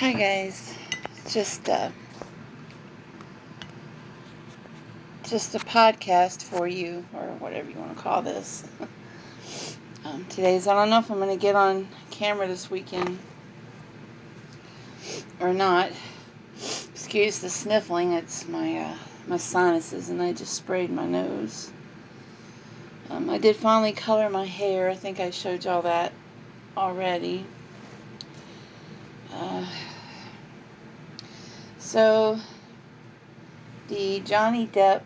Hi guys, just just a podcast for you, or whatever you want to call this. Today's I don't know if I'm gonna get on camera this weekend or not. Excuse the sniffling; it's my sinuses, and I just sprayed my nose. I did finally color my hair. I think I showed y'all that already. Uh, so the Johnny Depp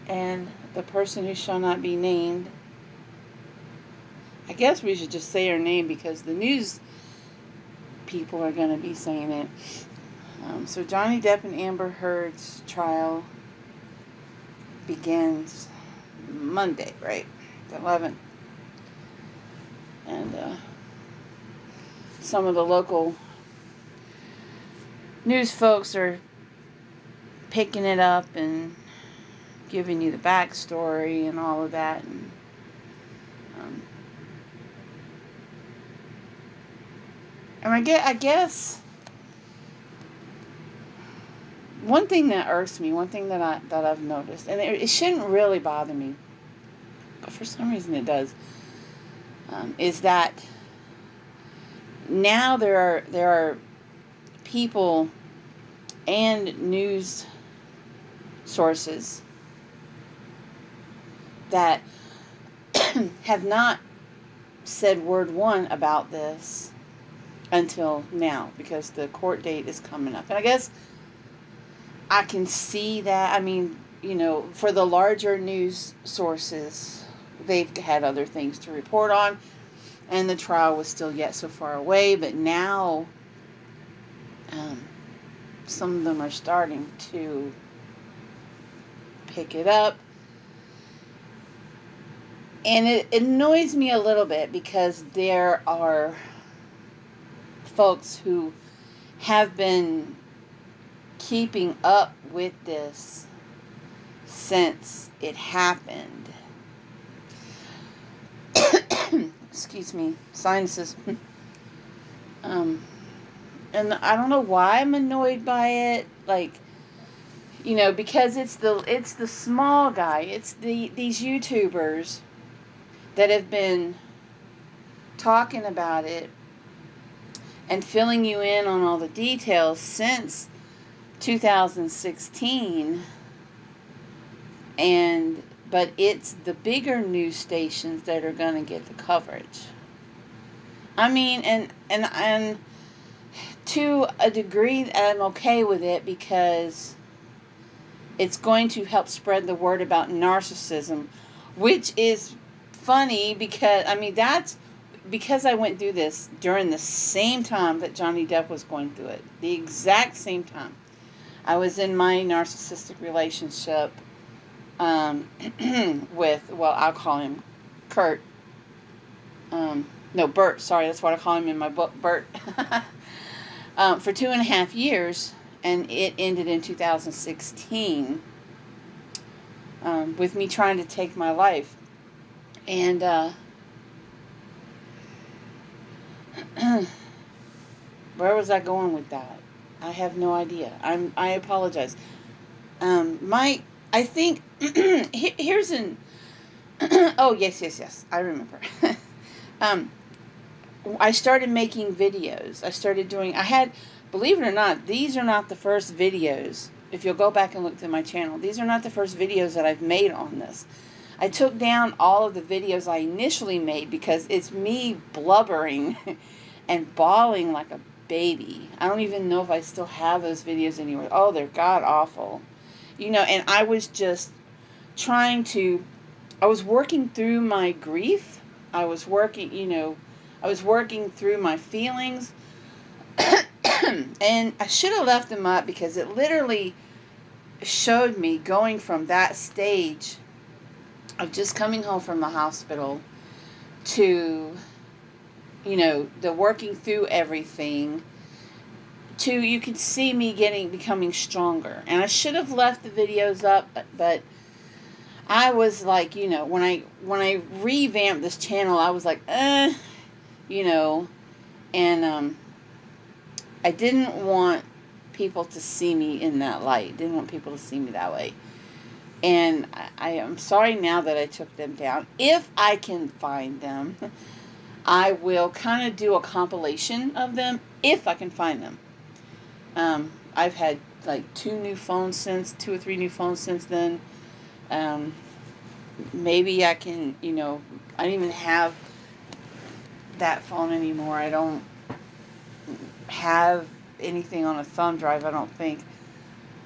and the person who shall not be named. I guess we should just say her name because the news people are going to be saying it. So Johnny Depp and Amber Heard's trial begins Monday, right? The 11th. And some of the local news folks are picking it up and giving you the backstory and all of that. Um, and I guess one thing that irks me, one thing that I've noticed, and it shouldn't really bother me, but for some reason it does, is that now there are people and news sources that have not said word one about this until now, because the court date is coming up. And I guess I can see that. I mean, for the larger news sources, they've had other things to report on, and the trial was still yet so far away. But now, some of them are starting to pick it up. And it annoys me a little bit because there are folks who have been keeping up with this since it happened. Excuse me, sinuses. And I don't know why I'm annoyed by it. Like, because it's the small guy. It's these YouTubers that have been talking about it and filling you in on all the details since 2016, but it's the bigger news stations that are going to get the coverage. I mean, and to a degree I'm okay with it, because it's going to help spread the word about narcissism, which is funny because that's because I went through this during the same time that Johnny Depp was going through it. The exact same time. I was in my narcissistic relationship with, well, I'll call him Kurt. No, Bert. Sorry, that's what I call him in my book, Bert. For 2.5 years, and it ended in 2016 with me trying to take my life. And where was I going with that? I have no idea. I apologize. I think here's an. Oh, yes. I remember. I started making videos. Believe it or not, these are not the first videos. If you'll go back and look through my channel, these are not the first videos that I've made on this. I took down all of the videos I initially made because it's me blubbering and bawling like a baby. I don't even know if I still have those videos anywhere. Oh, they're god awful. And I was just I was working through my grief. I was working through my feelings. And I should have left them up because it literally showed me going from that stage of just coming home from the hospital to, the working through everything, to you could see me becoming stronger. And I should have left the videos up, but I was like, when I revamped this channel, I was like, And I didn't want people to see me in that light. Didn't want people to see me that way. And I am sorry now that I took them down. If I can find them, I will kind of do a compilation of them if I can find them. I've had like 2 or 3 new phones since then. Um, Maybe I can, I don't even have that phone anymore. I don't have anything on a thumb drive, I don't think.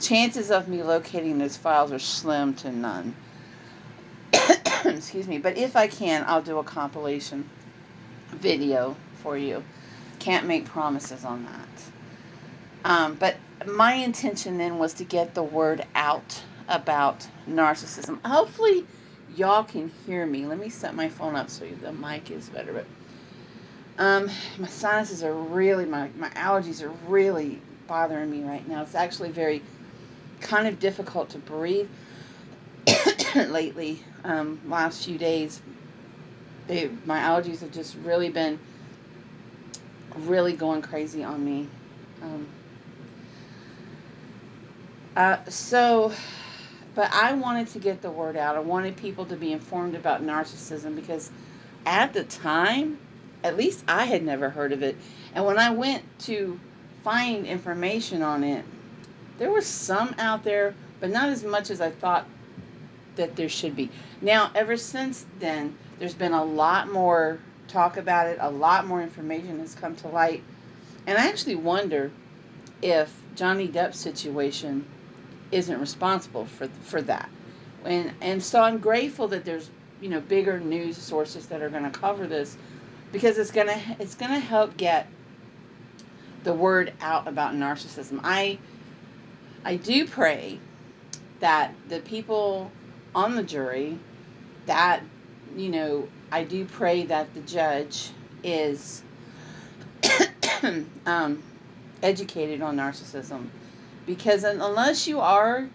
Chances of me locating those files are slim to none. Excuse me. But if I can, I'll do a compilation video for you. Can't make promises on that. But my intention then was to get the word out about narcissism. Hopefully, y'all can hear me. Let me set my phone up so the mic is better. But my sinuses are really, my allergies are really bothering me right now. It's actually very kind of difficult to breathe lately. Last few days, my allergies have just really been really going crazy on me. Um, so, but I wanted to get the word out. I wanted people to be informed about narcissism because at the time, at least I had never heard of it. And when I went to find information on it, there was some out there, but not as much as I thought that there should be. Now, ever since then, there's been a lot more talk about it, a lot more information has come to light. And I actually wonder if Johnny Depp's situation isn't responsible for that. And so I'm grateful that there's bigger news sources that are going to cover this because it's gonna help get the word out about narcissism. I do pray that the people on the jury, that I do pray that the judge is um, educated on narcissism, because unless you are,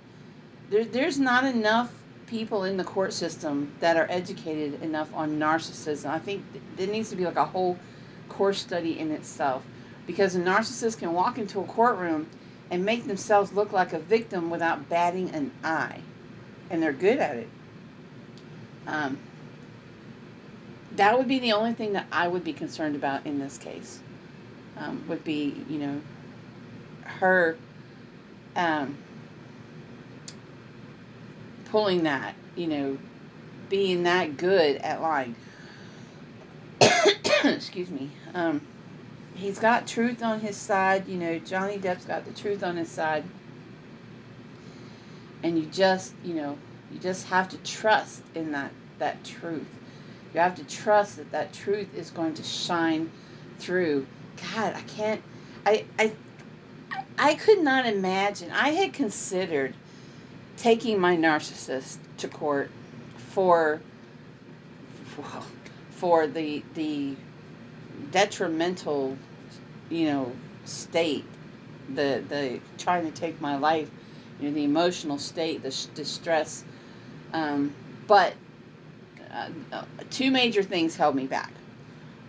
there's not enough people in the court system that are educated enough on narcissism. I think there needs to be like a whole course study in itself, because a narcissist can walk into a courtroom and make themselves look like a victim without batting an eye, and they're good at it. Um, that would be the only thing that I would be concerned about in this case. Would be her um, pulling that, being that good at lying. Excuse me. He's got truth on his side. Johnny Depp's got the truth on his side, and you just have to trust in that truth. You have to trust that truth is going to shine through. God, I can't. I could not imagine. I had considered taking my narcissist to court for well, for the detrimental, state, the trying to take my life, the emotional state, the distress. But two major things held me back.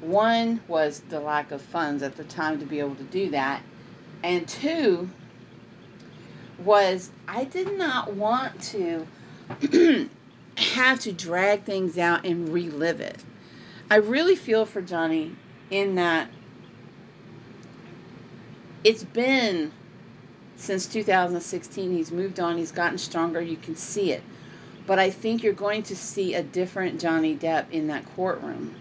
One was the lack of funds at the time to be able to do that, and two was I did not want to have to drag things out and relive it. I really feel for Johnny in that it's been since 2016. He's moved on, he's gotten stronger, you can see it. But I think you're going to see a different Johnny Depp in that courtroom.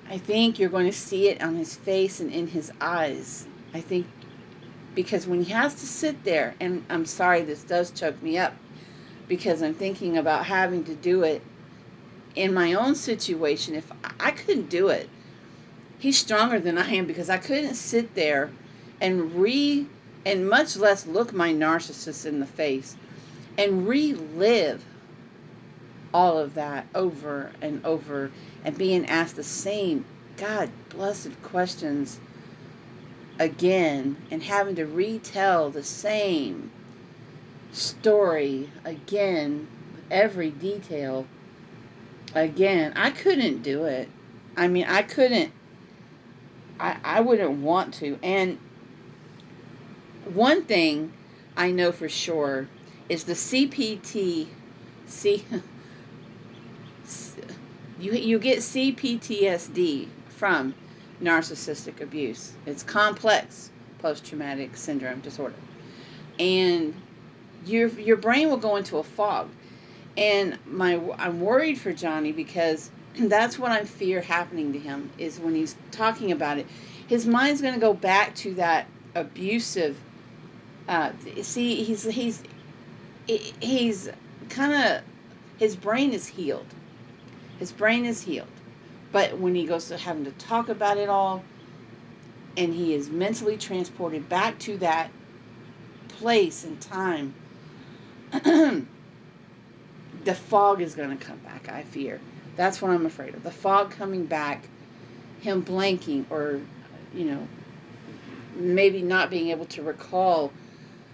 I think you're going to see it on his face and in his eyes. I think because when he has to sit there, and I'm sorry, this does choke me up because I'm thinking about having to do it in my own situation. If I couldn't do it, he's stronger than I am, because I couldn't sit there and and much less look my narcissist in the face and relive all of that over and over, and being asked the same God blessed questions again, and having to retell the same story again, every detail again. I couldn't do it. I mean, I couldn't. I wouldn't want to. And one thing I know for sure is the CPT. See, you get CPTSD from narcissistic abuse. It's complex post traumatic syndrome disorder, and your brain will go into a fog. And I'm worried for Johnny because that's what I fear happening to him is when he's talking about it. His mind's going to go back to that abusive. See, he's kind of, his brain is healed. His brain is healed. But when he goes to having to talk about it all, and he is mentally transported back to that place and time, the fog is going to come back, I fear. That's what I'm afraid of. The fog coming back, him blanking, or, you know, maybe not being able to recall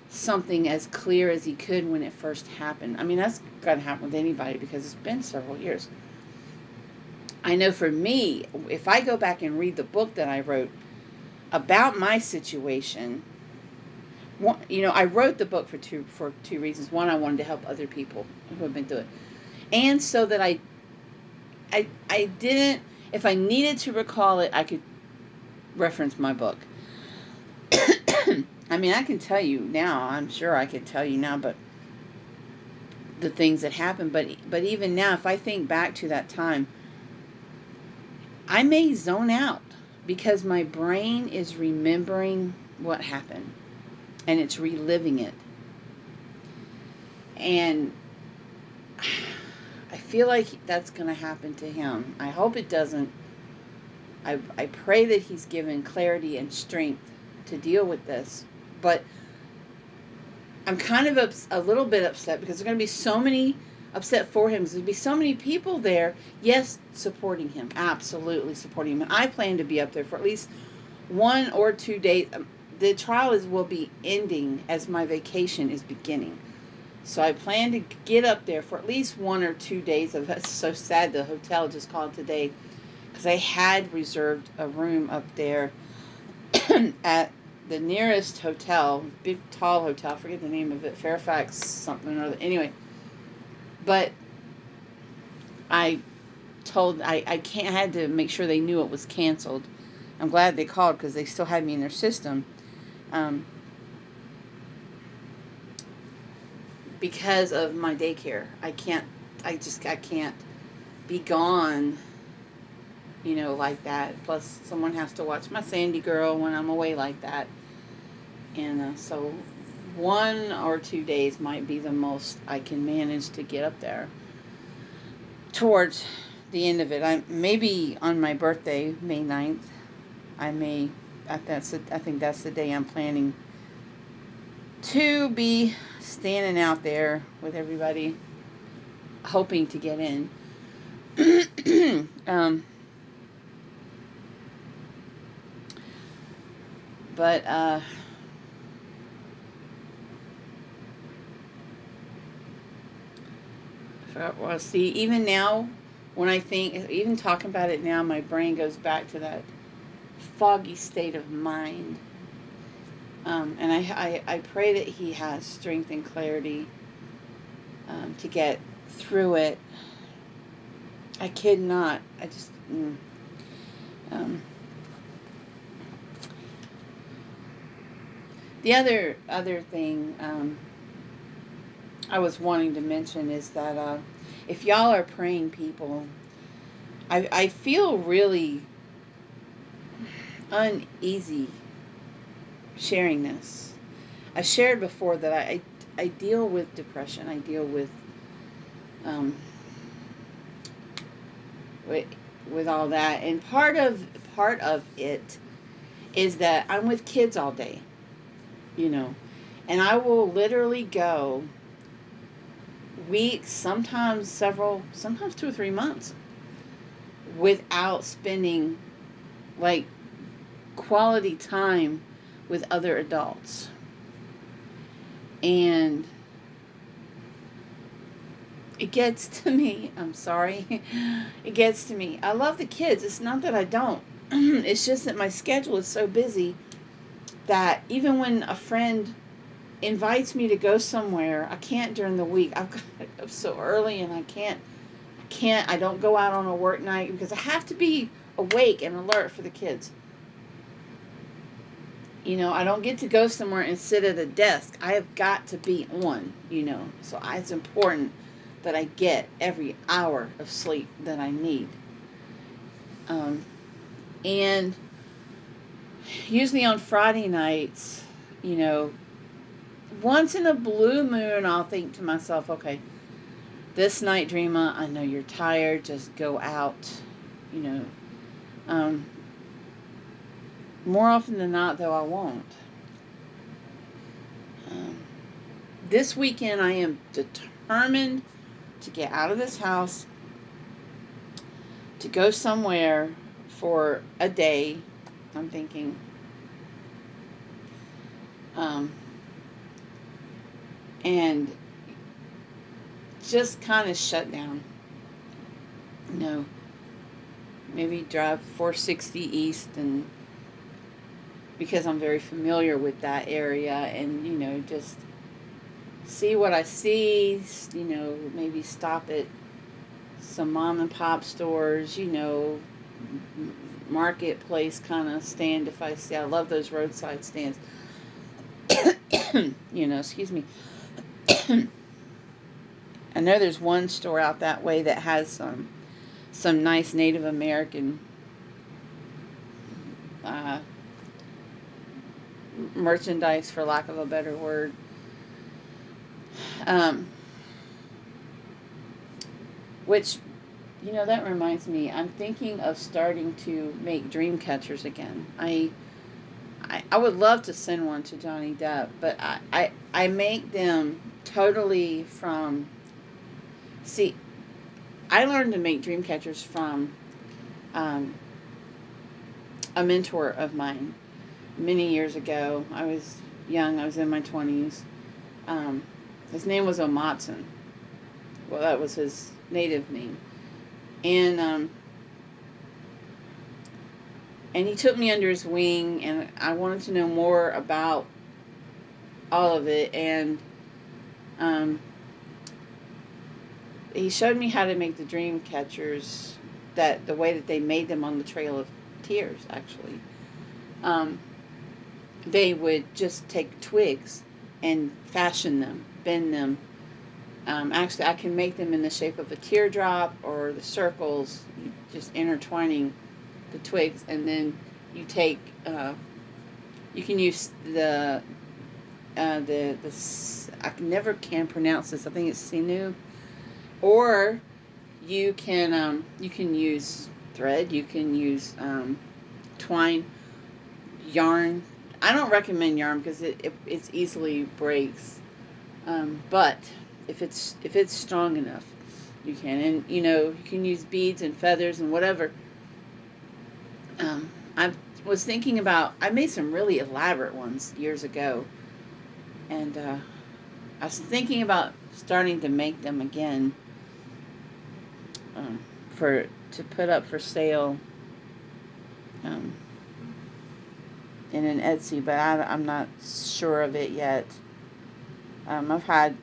something as clear as he could when it first happened. I mean, that's going to happen with anybody because it's been several years. I know for me, if I go back and read the book that I wrote about my situation, you know, I wrote the book for two reasons. One, I wanted to help other people who have been through it, and so that I didn't. If I needed to recall it, I could reference my book. I mean, I can tell you now. I'm sure I could tell you now, but the things that happened. But even now, if I think back to that time, I may zone out because my brain is remembering what happened and it's reliving it. And I feel like that's going to happen to him. I hope it doesn't. I pray that he's given clarity and strength to deal with this. But I'm kind of a little bit upset because there's going to be so many upset for him. There's going to be so many people there, yes, supporting him, absolutely supporting him. And I plan to be up there for at least 1 or 2 days. The trial will be ending as my vacation is beginning. So I plan to get up there for at least 1 or 2 days. It's so sad the hotel just called today because I had reserved a room up there at the nearest hotel, big tall hotel, I forget the name of it, Fairfax something or other. Anyway, but I I had to make sure they knew it was canceled. I'm glad they called because they still had me in their system. Um, because of my daycare, I can't be gone, you know, like that. Plus, someone has to watch my Sandy girl when I'm away like that. And so 1 or 2 days might be the most I can manage to get up there. Towards the end of it, I maybe on my birthday, May 9th, I may, I think that's the day I'm planning to be standing out there with everybody, hoping to get in. But well, see, even now, when I think, even talking about it now, my brain goes back to that foggy state of mind. And I pray that he has strength and clarity to get through it. I kid not. I just. Um, the other thing I was wanting to mention is that if y'all are praying people, I feel really uneasy sharing this. I shared before that I deal with depression. I deal um, with with all that, and part of it is that I'm with kids all day, you know, and I will literally go weeks, sometimes several, sometimes 2 or 3 months without spending like quality time with other adults. And it gets to me. I'm sorry. It gets to me. I love the kids. It's not that I don't. It's just that my schedule is so busy that even when a friend invites me to go somewhere, I can't during the week. I've got up so early, and I don't go out on a work night because I have to be awake and alert for the kids. I don't get to go somewhere and sit at a desk. I have got to be on. So it's important that I get every hour of sleep that I need. Um, and usually on Friday nights, you know, once in a blue moon, I'll think to myself, okay, this night, Dreama, I know you're tired. Just go out. You know, um, more often than not, though, I won't. Um, this weekend, I am determined to get out of this house, to go somewhere for a day. I'm thinking, um, and just kind of shut down. You know, maybe drive 460 east, and because I'm very familiar with that area, and just see what I see. Maybe stop at some mom and pop stores. Marketplace kind of stand if I see. I love those roadside stands. Excuse me. I know there's one store out that way that has some nice Native American uh, merchandise, for lack of a better word. Um, which, that reminds me, I'm thinking of starting to make dream catchers again. I would love to send one to Johnny Depp, but I make them totally from. See, I learned to make dream catchers from um, a mentor of mine many years ago. I was young, I was in my 20s. Um, his name was Omatson. Well, that was his native name. And he took me under his wing, and I wanted to know more about all of it. And um, he showed me how to make the dream catchers, that the way that they made them on the Trail of Tears. Actually, um, they would just take twigs and fashion them, bend them. Actually, I can make them in the shape of a teardrop or the circles, just intertwining the twigs, and then you take. You can use the I never can pronounce this. I think it's sinew, or you can use thread. You can use twine, yarn. I don't recommend yarn because it easily breaks. But if it's strong enough, you can. And you can use beads and feathers and whatever. I was thinking about. I made some really elaborate ones years ago, and I was thinking about starting to make them again, um, for to put up for sale, um, in an Etsy, but I'm not sure of it yet. I've had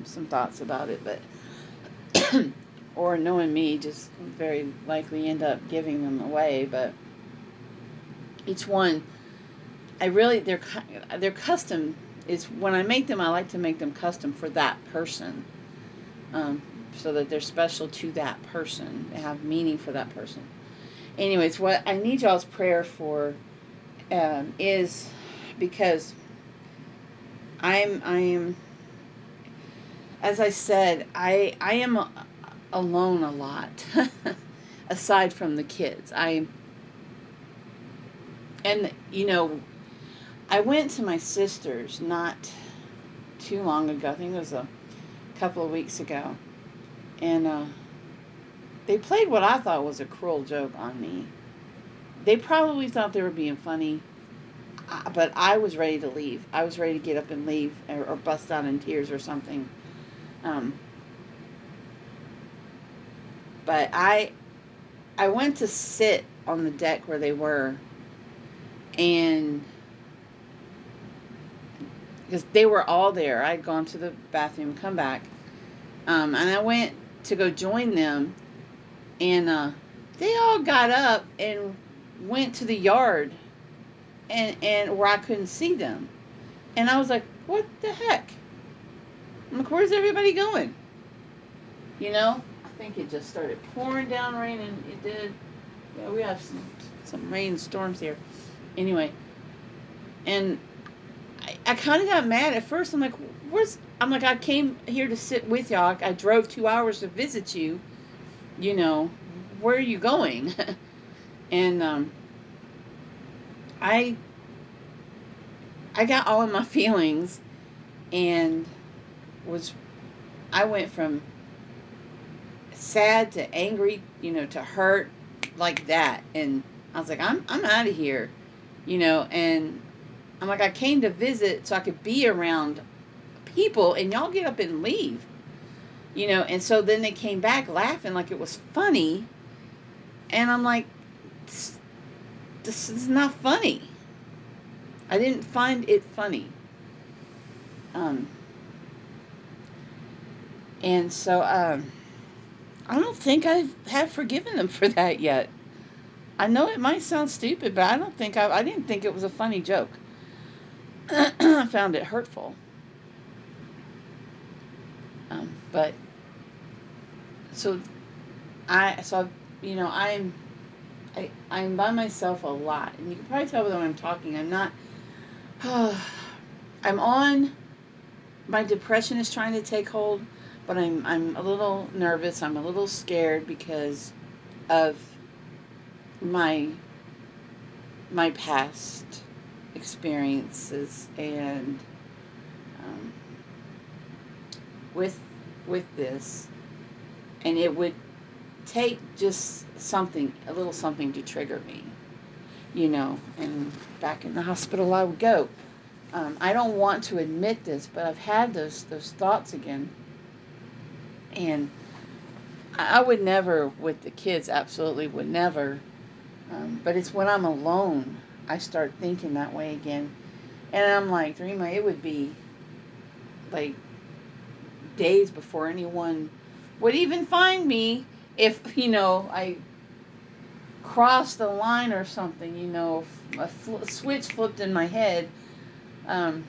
some thoughts about it, but or knowing me, just very likely end up giving them away. But each one, I really they're custom. Is when I make them, I like to make them custom for that person, um, so that they're special to that person. They have meaning for that person. Anyways, what I need y'all's prayer for, is because I'm as I said, I am alone a lot. Aside from the kids, and I went to my sister's not too long ago. I think it was a couple of weeks ago, and they played what I thought was a cruel joke on me. They probably thought they were being funny, but I was ready to leave. I was ready to get up and leave, or bust out in tears or something. Um, but I went to sit on the deck where they were, and because they were all there, I'd gone to the bathroom, come back, and I went to go join them, and they all got up and went to the yard, and where I couldn't see them, and I was like, what the heck? I'm like, where's everybody going? You know, I think it just started pouring down rain, and it did. Yeah, we have some rain storms here. Anyway, and I kind of got mad at first. I'm like, I came here to sit with y'all. I drove 2 hours to visit you. You know, where are you going? And I I got all of my feelings, and was I went from sad to angry, to hurt, like that. And I was like, I'm out of here, and I'm like, I came to visit so I could be around people, and y'all get up and leave, and so then they came back laughing like it was funny, and I'm like, this is not funny. I didn't find it funny. Um, and so I don't think I have forgiven them for that yet. I know it might sound stupid, but I don't think I didn't think it was a funny joke. I found it hurtful. But so I'm I'm by myself a lot, and you can probably tell when I'm talking. I'm not. I'm on. My depression is trying to take hold, but I'm a little nervous. I'm a little scared because of my my past experiences, and um, with this, and it would take just something, a little something, to trigger me, and back in the hospital I would go. I don't want to admit this, but I've had those thoughts again, and I would never with the kids, absolutely would never. But it's when I'm alone I start thinking that way again, and I'm like, Dreama, it would be like days before anyone would even find me if I crossed the line or something. A switch flipped in my head. Um,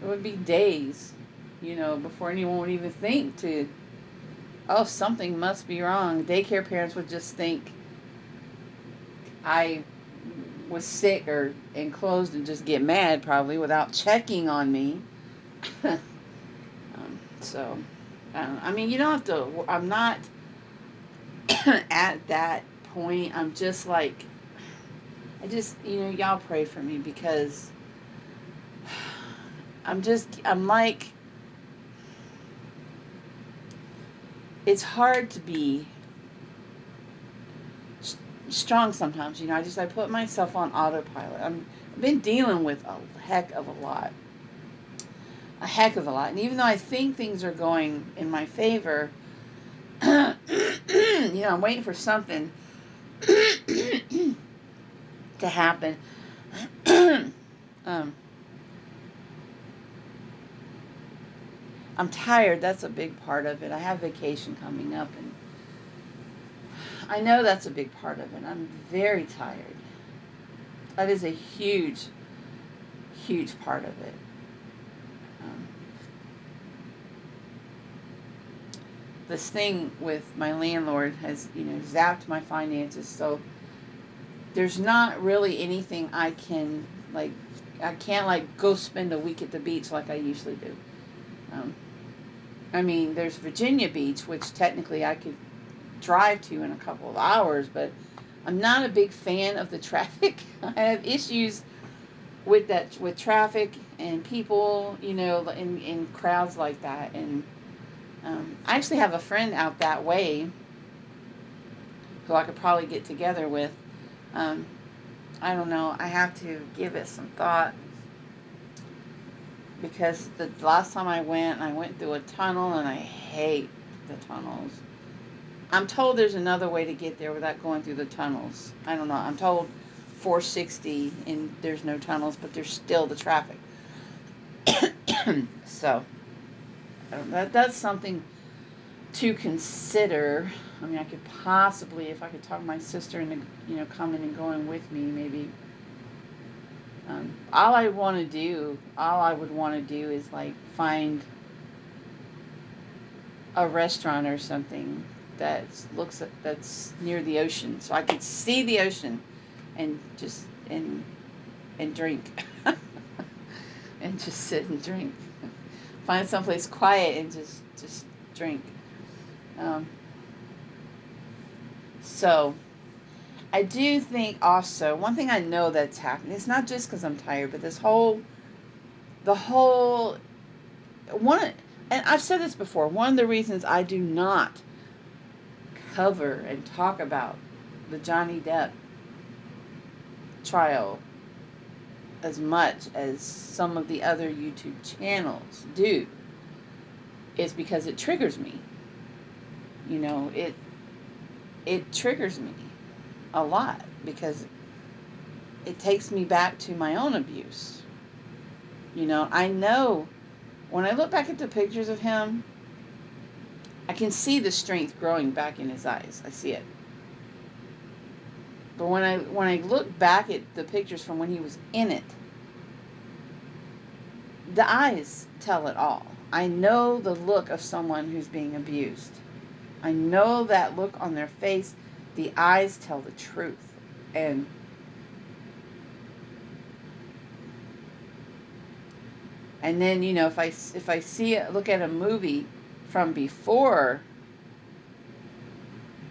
it would be days, before anyone would even think to, oh, something must be wrong. Daycare parents would just think I was sick or enclosed and just get mad, probably, without checking on me. So, I mean, you don't have to, I'm not at that point. I'm just like, y'all pray for me, because I'm like, it's hard to be strong sometimes. I put myself on autopilot. I've been dealing with a heck of a lot. A heck of a lot. And even though I think things are going in my favor, I'm waiting for something to happen. um, I'm tired. That's a big part of it. I have vacation coming up, and I know that's a big part of it. I'm very tired. That is a huge, huge part of it. Um, this thing with my landlord has, zapped my finances. So there's not really anything I can, like, I can't, like, go spend a week at the beach like I usually do. Um, I mean, there's Virginia Beach, which technically I could drive to in a couple of hours, but I'm not a big fan of the traffic. I have issues with traffic and people, in crowds like that. And I actually have a friend out that way who I could probably get together with. Um, I don't know. I have to give it some thought, because the last time I went through a tunnel, and I hate the tunnels. I'm told there's another way to get there without going through the tunnels. I don't know. I'm told 460 and there's no tunnels, but there's still the traffic. So that's something to consider. I mean, I could possibly, if I could talk my sister into, coming and going with me, maybe. All I would want to do is like find a restaurant or something that's near the ocean, so I could see the ocean and just and drink and just sit and drink. Find someplace quiet and just drink. Um, so I do think also one thing I know that's happening. It's not just because I'm tired, but the whole one. And I've said this before. One of the reasons I do not cover and talk about the Johnny Depp trial as much as some of the other YouTube channels do is because it triggers me. It triggers me a lot because it takes me back to my own abuse. I know when I look back at the pictures of him, I can see the strength growing back in his eyes. I see it. But when I look back at the pictures from when he was in it, the eyes tell it all. I know the look of someone who's being abused. I know that look on their face. The eyes tell the truth. And then, if I see it, look at a movie from before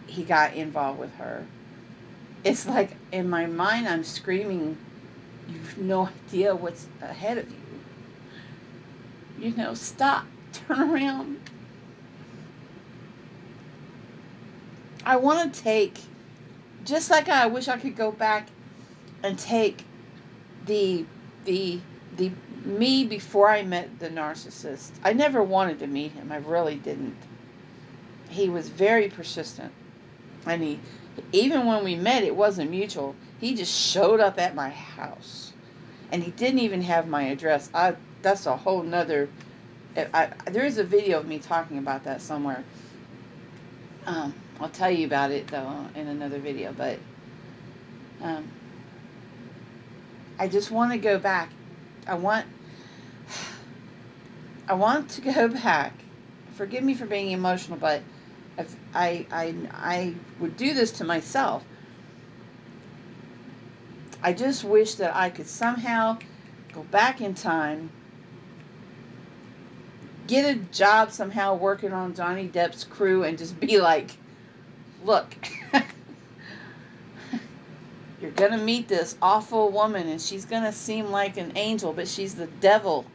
he got involved with her, it's like in my mind I'm screaming, you've no idea what's ahead of you. Stop, turn around. I want to take, just like I wish I could go back and take the the the me before I met the narcissist. I never wanted to meet him. I really didn't. He was very persistent. And even when we met, it wasn't mutual. He just showed up at my house. And he didn't even have my address. That's a whole nother. There is a video of me talking about that somewhere. I'll tell you about it though in another video. But um, I just want to go back. I want I want to go back. Forgive me for being emotional, but if I would do this to myself. I just wish that I could somehow go back in time, get a job somehow working on Johnny Depp's crew, and just be like, look, you're going to meet this awful woman, and she's going to seem like an angel, but she's the devil.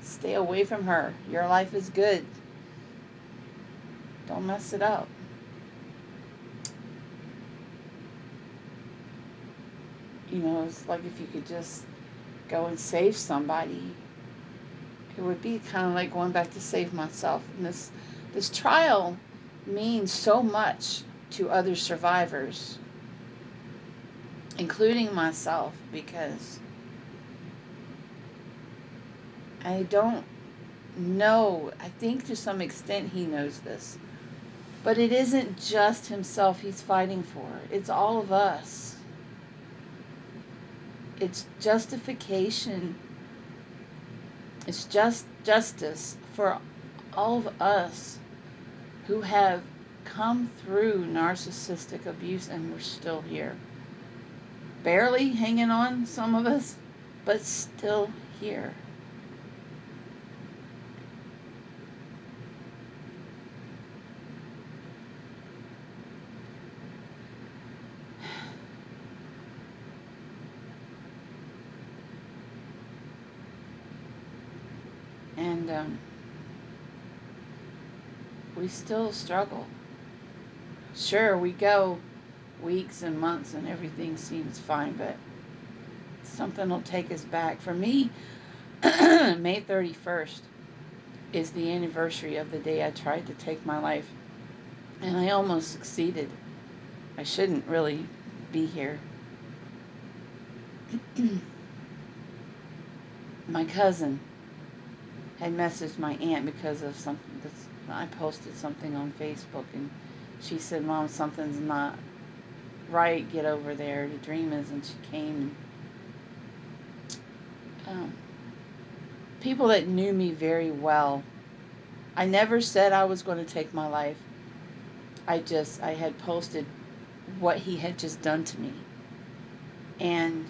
Stay away from her. Your life is good. Don't mess it up. It's like if you could just go and save somebody. It would be kind of like going back to save myself. And this trial means so much to other survivors, including myself, because I don't know. I think to some extent he knows this. But it isn't just himself he's fighting for. It's all of us. It's justification. It's just justice for all of us who have come through narcissistic abuse and we're still here. Barely hanging on, some of us, but still here. And we still struggle. Sure, we go weeks and months and everything seems fine, but something will take us back. For me, May 31st is the anniversary of the day I tried to take my life. And I almost succeeded. I shouldn't really be here. My cousin had messaged my aunt because of something that's I posted something on Facebook, and she said, "Mom, something's not right. Get over there to Dreama's." And she came. And people that knew me very well. I never said I was going to take my life. I had posted what he had just done to me, and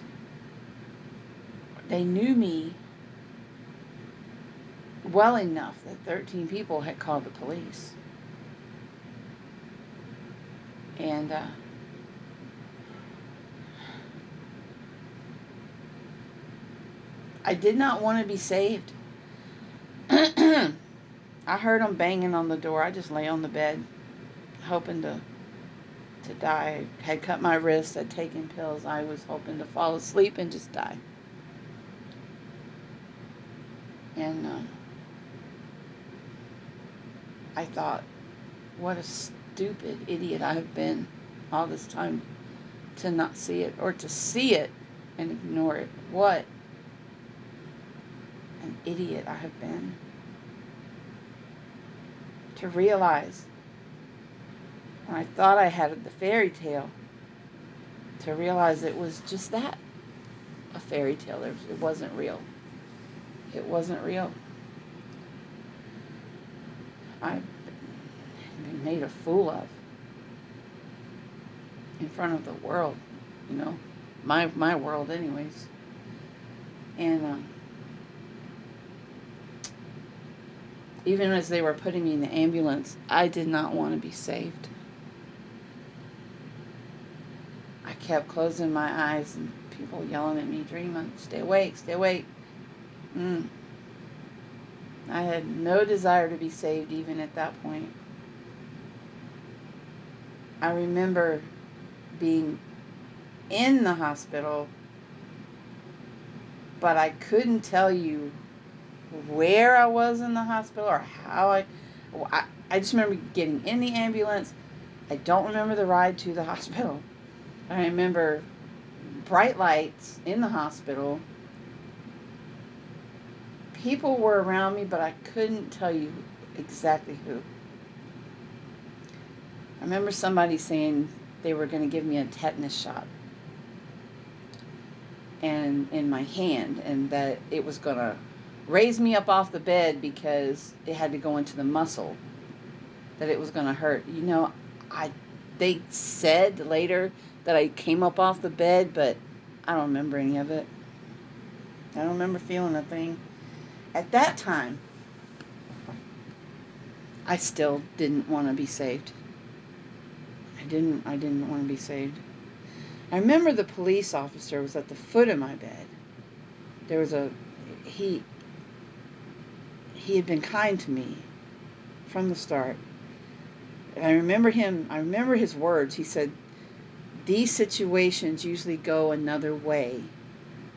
they knew me well enough that 13 people had called the police. And I did not want to be saved. I heard them banging on the door. I just lay on the bed, hoping to die. I had cut my wrist. I'd taken pills. I was hoping to fall asleep and just die. And I thought, what a stupid idiot I have been all this time to not see it, or to see it and ignore it. What an idiot I have been. To realize when I thought I had the fairy tale, to realize it was just that, a fairy tale. It wasn't real. It wasn't real. I've been made a fool of in front of the world, you know, my world, anyways. And even as they were putting me in the ambulance, I did not want to be saved. I kept closing my eyes and people yelling at me, "Dreama, stay awake, stay awake." I had no desire to be saved even at that point. I remember being in the hospital, but I couldn't tell you where I was in the hospital or how I just remember getting in the ambulance. I don't remember the ride to the hospital. I remember bright lights in the hospital. People were around me, but I couldn't tell you exactly who. I remember somebody saying they were going to give me a tetanus shot and in my hand, and that it was going to raise me up off the bed because it had to go into the muscle, that it was going to hurt. I they said later that I came up off the bed, but I don't remember any of it. I don't remember feeling a thing. At that time, I still didn't want to be saved. I didn't want to be saved. I remember the police officer was at the foot of my bed. There was he he had been kind to me from the start. And I remember his words. He said, "These situations usually go another way,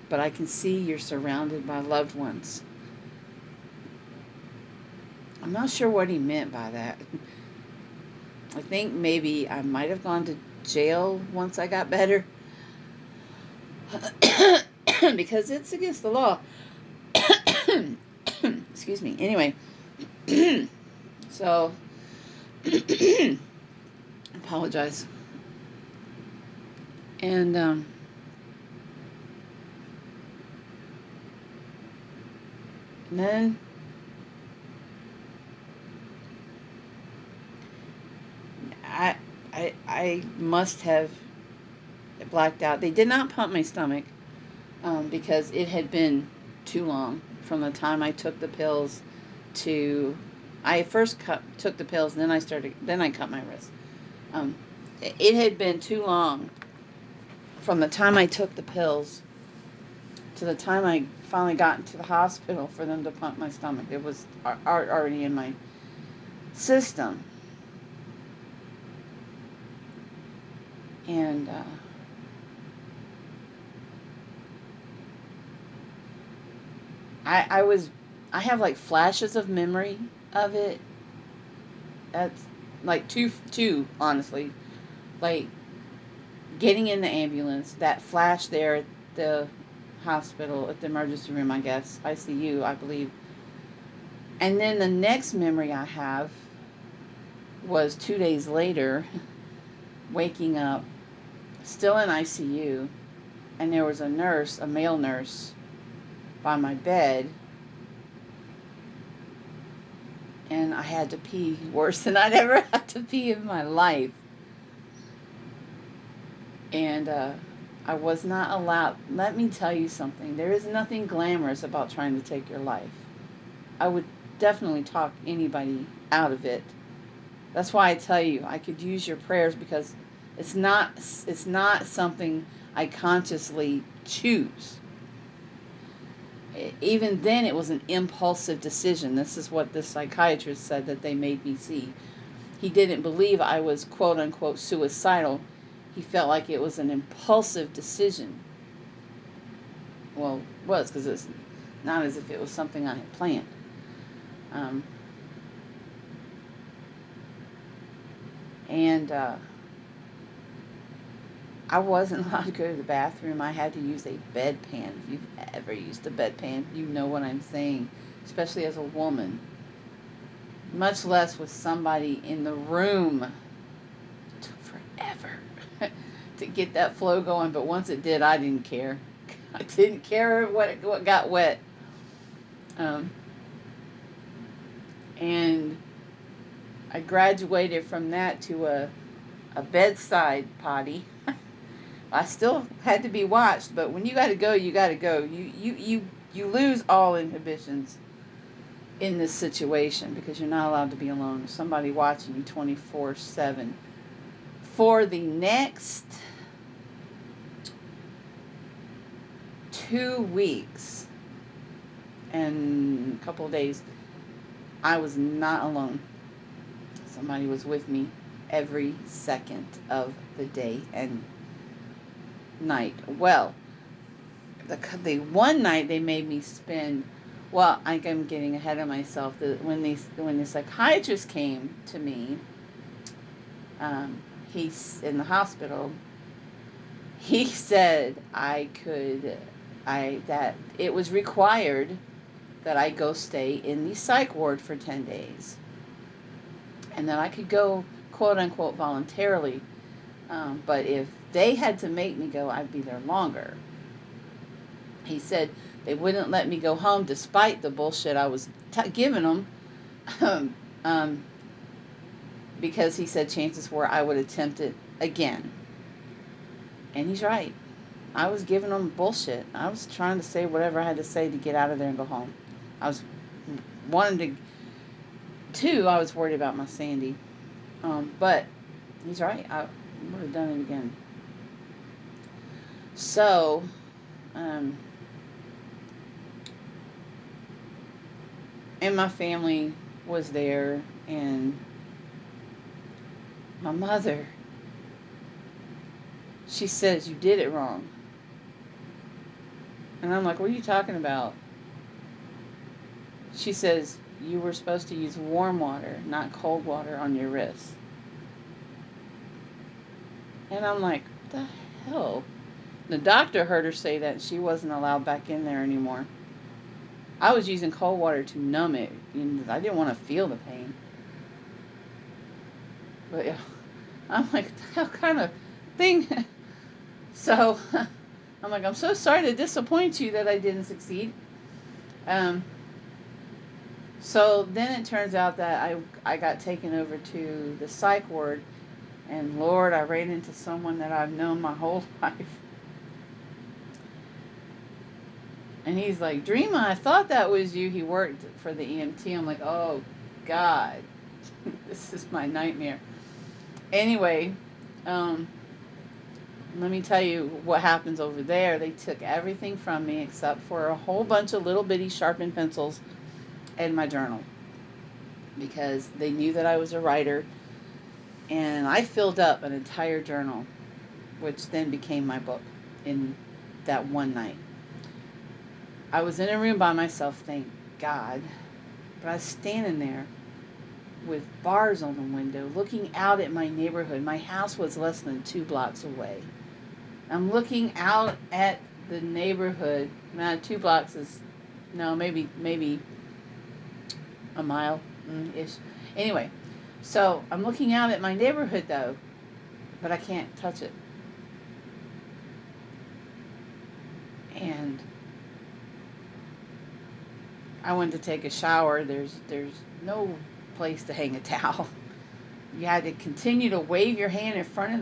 but I can see you're surrounded by loved ones." I'm not sure what he meant by that. I think maybe I might have gone to jail once I got better. Because it's against the law. Excuse me. Anyway, so apologize. And then I, I must have blacked out. They did not pump my stomach because it had been too long from the time I took the pills to I first took the pills, and then I cut my wrist. Um, it had been too long from the time I took the pills to the time I finally got into the hospital for them to pump my stomach. It was already in my system. And I have like flashes of memory of it. That's like two honestly, like getting in the ambulance, that flash there at the hospital, at the emergency room, I guess, ICU, I believe. And then the next memory I have was 2 days later, waking up, still in ICU, and there was a nurse, a male nurse, by my bed, and I had to pee worse than I'd ever had to pee in my life. And I was not allowed. Let me tell you something. There is nothing glamorous about trying to take your life. I would definitely talk anybody out of it. That's why I tell you I could use your prayers, because it's not something I consciously choose. Even then, it was an impulsive decision. This is what the psychiatrist said that they made me see. He didn't believe I was quote unquote suicidal. He felt like it was an impulsive decision. Well, it was, because it's not as if it was something I had planned. Um, and I wasn't allowed to go to the bathroom. I had to use a bedpan. If you've ever used a bedpan, you know what I'm saying, especially as a woman. Much less with somebody in the room. It took forever to get that flow going, but once it did, I didn't care. I didn't care what got wet. Um, and I graduated from that to a bedside potty. I still had to be watched, but when you got to go, you got to go. You lose all inhibitions in this situation, because you're not allowed to be alone. There's somebody watching you 24/7. For the next 2 weeks and a couple of days, I was not alone. Somebody was with me every second of the day and night. Well, the one night they made me spend. Well, I'm getting ahead of myself. When the psychiatrist came to me, he's in the hospital. He said that it was required that I go stay in the psych ward for 10 days, and that I could go quote unquote voluntarily. But if they had to make me go, I'd be there longer. He said they wouldn't let me go home despite the bullshit I was giving them, um, because he said chances were I would attempt it again. And he's right. I was giving them bullshit. I was trying to say whatever I had to say to get out of there and go home. I was wanting to. I was worried about my Sandy. But he's right. I would have done it again. So, um, and my family was there, and my mother, she says, you did it wrong. And I'm like, what are you talking about? She says, you were supposed to use warm water, not cold water on your wrists. And I'm like, what the hell? The doctor heard her say that, and she wasn't allowed back in there anymore. I was using cold water to numb it. I didn't want to feel the pain. But yeah, I'm like, what kind of thing? So I'm like, I'm so sorry to disappoint you that I didn't succeed. Um, so then it turns out that I got taken over to the psych ward, and Lord, I ran into someone that I've known my whole life. And he's like, Dreama, I thought that was you. He worked for the EMT. I'm like, oh, God, this is my nightmare. Anyway, um, let me tell you what happens over there. They took everything from me except for a whole bunch of little bitty sharpened pencils and my journal, because they knew that I was a writer, and I filled up an entire journal, which then became my book in that one night. I was in a room by myself, thank God, but I was standing there, with bars on the window, looking out at my neighborhood. My house was less than 2 blocks away. I'm looking out at the neighborhood. Now, 2 blocks is, no, maybe a mile ish. Anyway, so I'm looking out at my neighborhood though, but I can't touch it. And I went to take a shower. There's no place to hang a towel. You had to continue to wave your hand in front of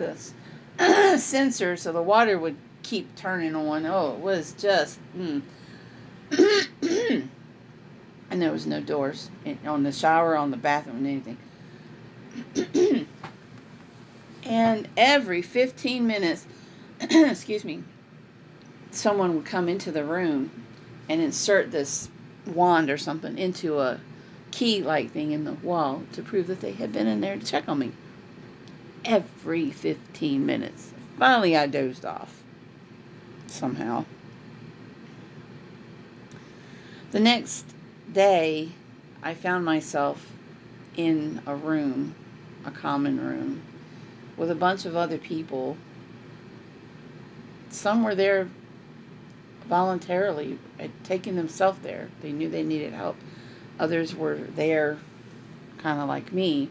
the sensor so the water would keep turning on. Oh, it was just. And there was no doors on the shower, on the bathroom, anything. And every 15 minutes, excuse me, someone would come into the room and insert this wand or something into a key-like thing in the wall to prove that they had been in there to check on me. Every 15 minutes. Finally, I dozed off. Somehow. The next day, I found myself in a room, a common room, with a bunch of other people. Some were there voluntarily, taking themselves there. They knew they needed help. Others were there kind of like me.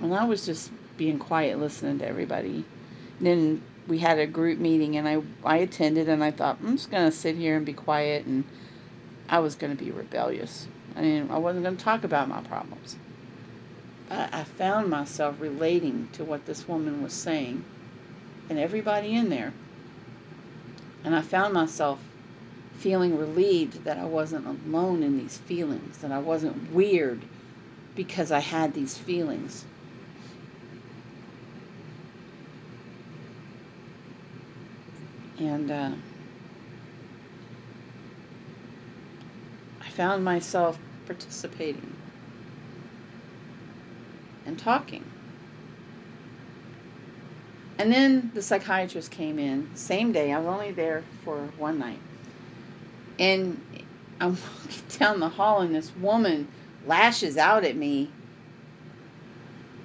And I was just being quiet, listening to everybody. And then we had a group meeting, and I attended, and I thought, I'm just going to sit here and be quiet, and I was going to be rebellious. I mean, I wasn't going to talk about my problems. But I found myself relating to what this woman was saying, and everybody in there. And I found myself feeling relieved that I wasn't alone in these feelings, that I wasn't weird because I had these feelings. And I found myself participating and talking. And then the psychiatrist came in, same day. I was only there for one night. And I'm walking down the hall, and this woman lashes out at me.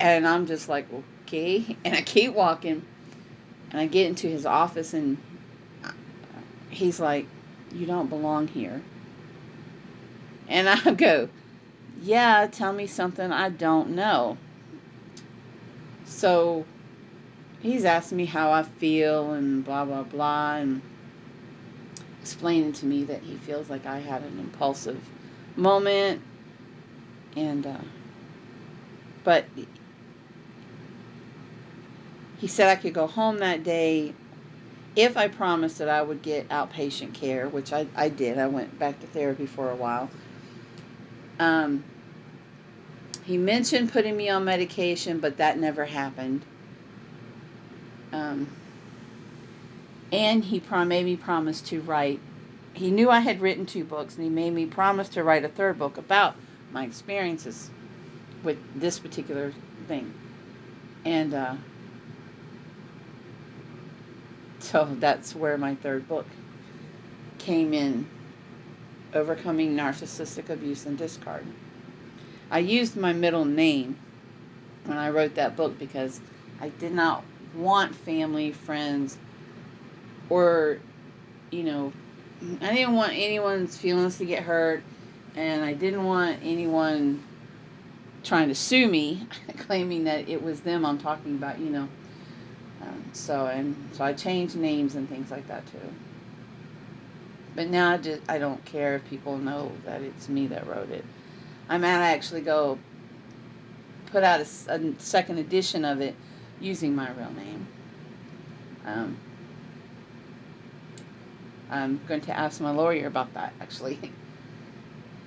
And I'm just like, okay. And I keep walking. And I get into his office, and he's like, you don't belong here. And I go, yeah, tell me something I don't know. So he's asking me how I feel and blah, blah, blah, and explaining to me that he feels like I had an impulsive moment. And, but he said I could go home that day if I promised that I would get outpatient care, which I did. I went back to therapy for a while. He mentioned putting me on medication, but that never happened. And he made me promise to write. He knew I had written 2 books, and he made me promise to write a third book about my experiences with this particular thing. And so that's where my third book came in, Overcoming Narcissistic Abuse and Discard. I used my middle name when I wrote that book because I did not want family, friends, or, I didn't want anyone's feelings to get hurt, and I didn't want anyone trying to sue me, claiming that it was them I'm talking about. So I changed names and things like that too. But now I don't care if people know that it's me that wrote it. I might actually go put out a second edition of it using my real name. I'm going to ask my lawyer about that, actually.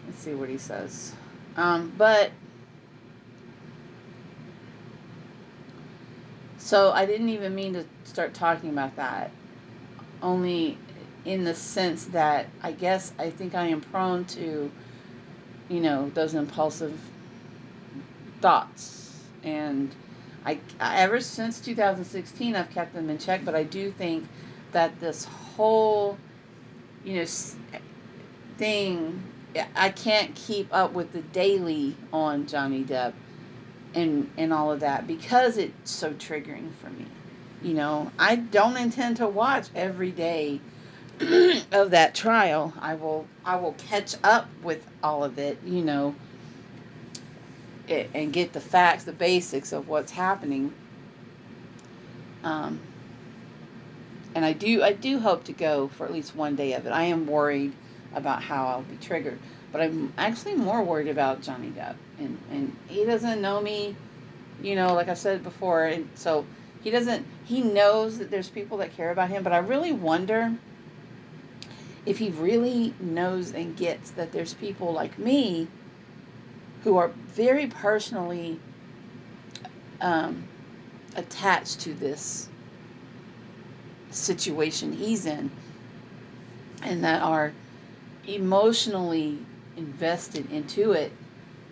Let's see what he says. But so I didn't even mean to start talking about that. Only in the sense that I think I am prone to, those impulsive thoughts. And ever since 2016, I've kept them in check. But I do think that this whole, thing I can't keep up with the daily on Johnny Depp and all of that because it's so triggering for me. I don't intend to watch every day of that trial. I will catch up with all of it, and get the facts, the basics of what's happening. Um, and I do hope to go for at least one day of it. I am worried about how I'll be triggered, but I'm actually more worried about Johnny Depp, and he doesn't know me, like I said before, and so he knows that there's people that care about him, but I really wonder if he really knows and gets that there's people like me who are very personally um, attached to this situation he's in, and that are emotionally invested into it,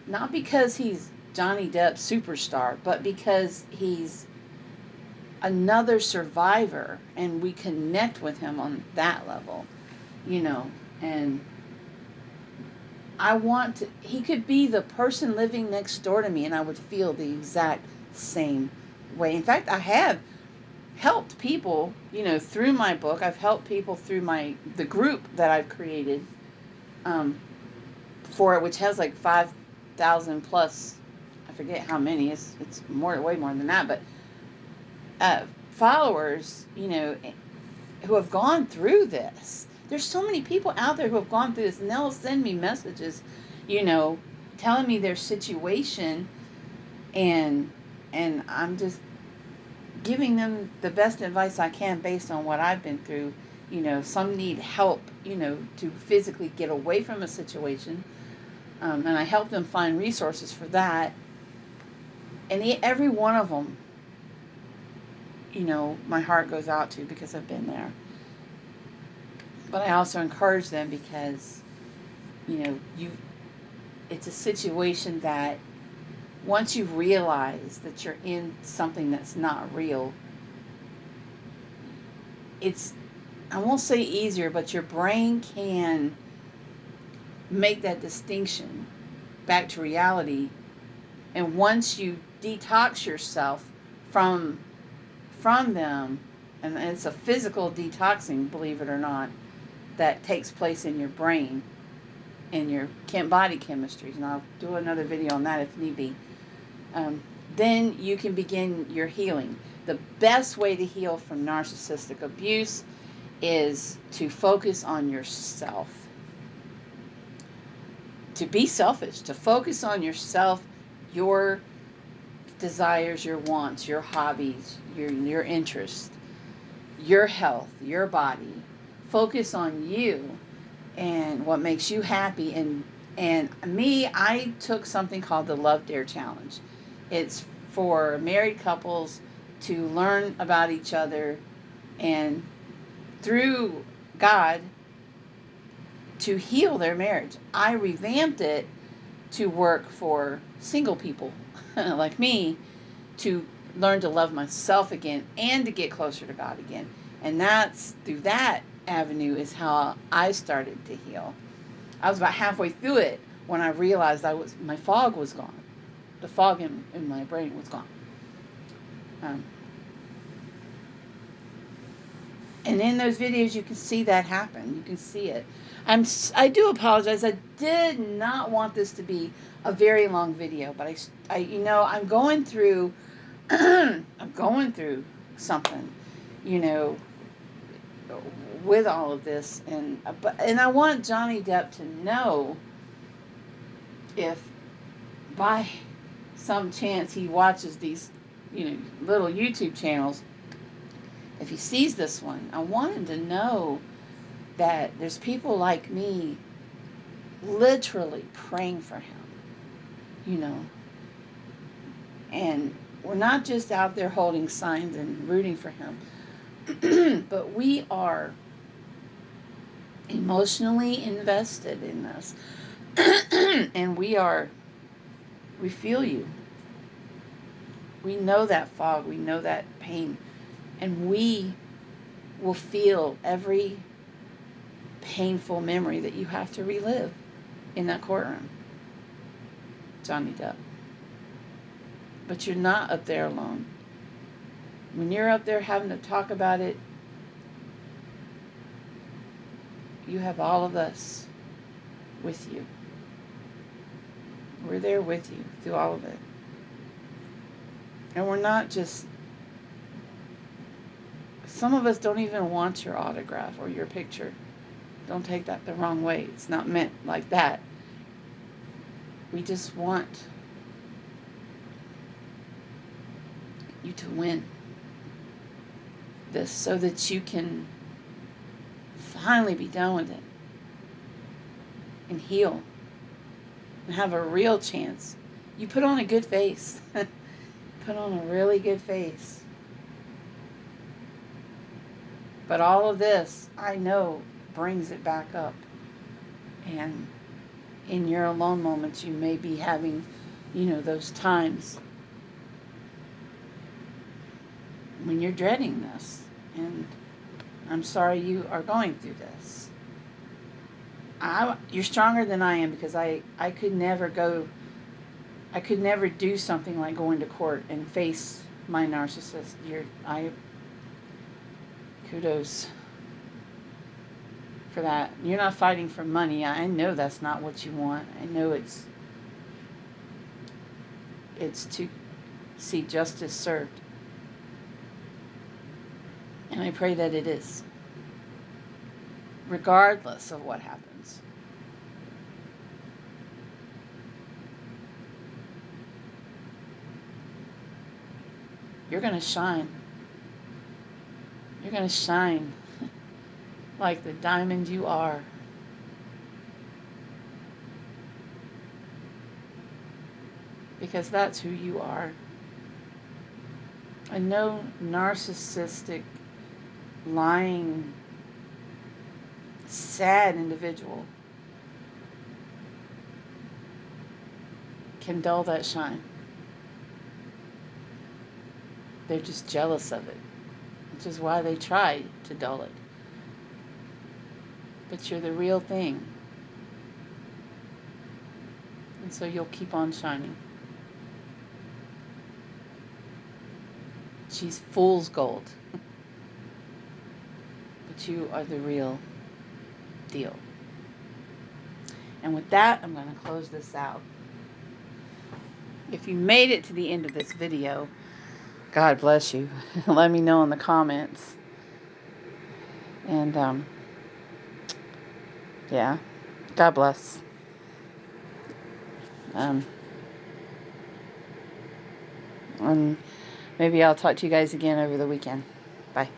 not because he's Johnny Depp superstar, but because he's another survivor and we connect with him on that level, you know. And he could be the person living next door to me and I would feel the exact same way. In fact, I have helped people, through my book. I've helped people through the group that I've created, um, for it, which has like 5,000 plus. I forget how many. It's way more than that, but followers, who have gone through this. There's so many people out there who have gone through this, and they'll send me messages, you know, telling me their situation, and I'm just giving them the best advice I can based on what I've been through. Some need help, to physically get away from a situation, and I help them find resources for that. And every one of them, my heart goes out to because I've been there. But I also encourage them because, you it's a situation that once you realize that you're in something that's not real, it's, I won't say easier, but your brain can make that distinction back to reality. And once you detox yourself from them, and it's a physical detoxing, believe it or not, that takes place in your brain and your body chemistries. And I'll do another video on that if need be. Um, then you can begin your healing. The best way to heal from narcissistic abuse is to focus on yourself. To be selfish, to focus on yourself, your desires, your wants, your hobbies, your interests, your health, your body. Focus on you and what makes you happy. And me, I took something called the Love Dare Challenge. It's for married couples to learn about each other and, through God, to heal their marriage. I revamped it to work for single people like me, to learn to love myself again and to get closer to God again. And that's through that avenue is how I started to heal. I was about halfway through it when I realized my fog was gone. The fog in my brain was gone. Um, and in those videos, you can see that happen. You can see it. I do apologize. I did not want this to be a very long video, but I'm going through, I'm going through something, you know, with all of this, and I want Johnny Depp to know, if by some chance he watches these, little YouTube channels, if he sees this one, I want him to know that there's people like me literally praying for him, you know, and we're not just out there holding signs and rooting for him, but we are emotionally invested in this. And we feel you. We know that fog, we know that pain, and we will feel every painful memory that you have to relive. in that courtroom. Johnny Depp. But you're not up there alone. When you're up there having to talk about it, you have all of us with you. We're there with you through all of it. And we're not just... Some of us don't even want your autograph or your picture. Don't take that the wrong way. It's not meant like that. We just want you to win this so that you can finally be done with it and heal and have a real chance. You put on a good face. Put on a really good face. But all of this, I know, brings it back up. And in your alone moments, you may be having, those times when you're dreading this. And I'm sorry you are going through this. You're stronger than I am, because I could never do something like going to court and face my narcissist. Kudos for that. You're not fighting for money. I know that's not what you want. I know it's to see justice served. And I pray that it is, regardless of what happens. You're going to shine. You're going to shine like the diamond you are. Because that's who you are. And no narcissistic, lying, sad individual can dull that shine. They're just jealous of it, which is why they try to dull it. But you're the real thing. And so you'll keep on shining. She's fool's gold. But you are the real deal. And with that, I'm going to close this out. If you made it to the end of this video, God bless you. Let me know in the comments. And, yeah, God bless. And maybe I'll talk to you guys again over the weekend. Bye.